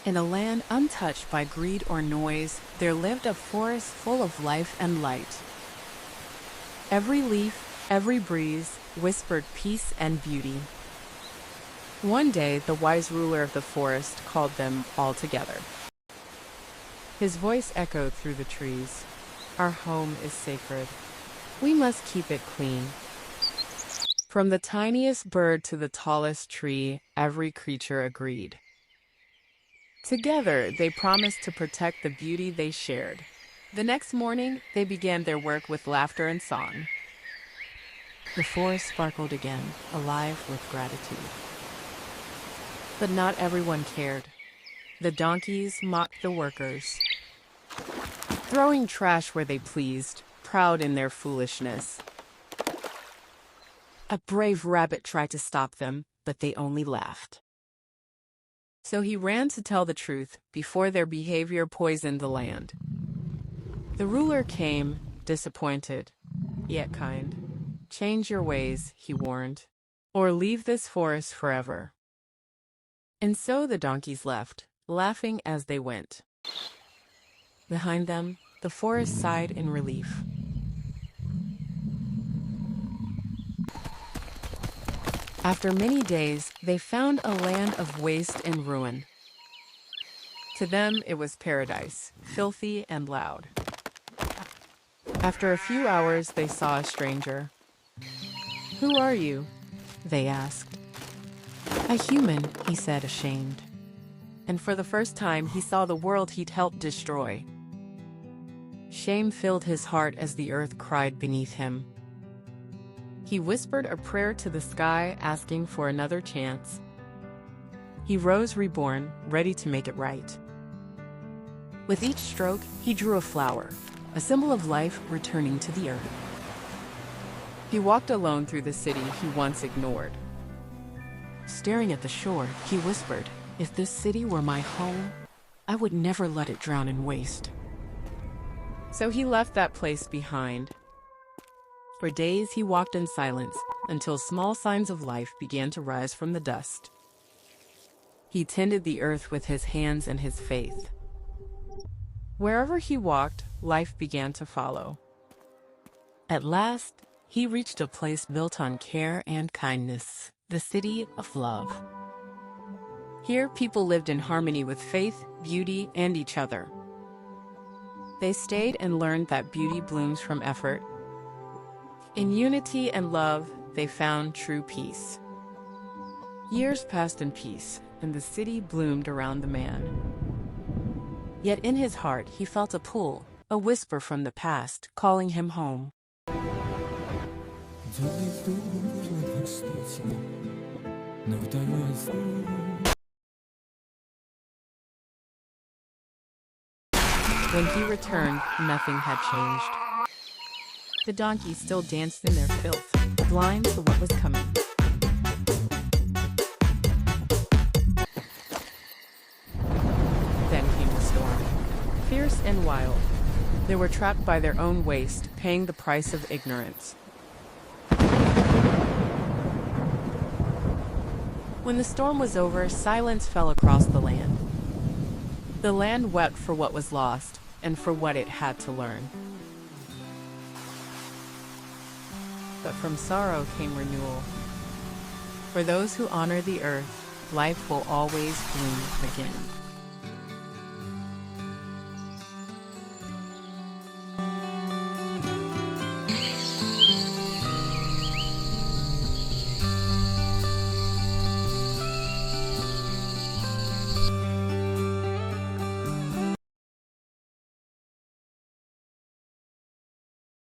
In a land untouched by greed or noise, there lived a forest full of life and light. Every leaf, every breeze, whispered peace and beauty. One day, the wise ruler of the forest called them all together. His voice echoed through the trees. Our home is sacred. We must keep it clean. From the tiniest bird to the tallest tree, every creature agreed. Together, they promised to protect the beauty they shared. The next morning, they began their work with laughter and song. The forest sparkled again, alive with gratitude. But not everyone cared. The donkeys mocked the workers, throwing trash where they pleased, proud in their foolishness. A brave rabbit tried to stop them, but they only laughed. So he ran to tell the truth before their behavior poisoned the land. The ruler came, disappointed, yet kind. Change your ways, he warned, or leave this forest forever. And so the donkeys left, laughing as they went. Behind them, the forest sighed in relief. After many days, they found a land of waste and ruin. To them, it was paradise, filthy and loud. After a few hours, they saw a stranger. "Who are you?" they asked. "A human," he said, ashamed. And for the first time, he saw the world he'd helped destroy. Shame filled his heart as the earth cried beneath him. He whispered a prayer to the sky, asking for another chance. He rose reborn, ready to make it right. With each stroke, he drew a flower, a symbol of life returning to the earth. He walked alone through the city he once ignored. Staring at the shore, he whispered, "If this city were my home, I would never let it drown in waste." So he left that place behind. For days he walked in silence, until small signs of life began to rise from the dust. He tended the earth with his hands and his faith. Wherever he walked, life began to follow. At last, he reached a place built on care and kindness, the city of love. Here, people lived in harmony with faith, beauty, and each other. They stayed and learned that beauty blooms from effort. In unity and love, they found true peace. Years passed in peace, and the city bloomed around the man. Yet in his heart, he felt a pull, a whisper from the past, calling him home. When he returned, nothing had changed. The donkeys still danced in their filth, blind to what was coming. Then came the storm, fierce and wild. They were trapped by their own waste, paying the price of ignorance. When the storm was over, silence fell across the land. The land wept for what was lost and for what it had to learn. But from sorrow came renewal. For those who honor the earth, life will always bloom again.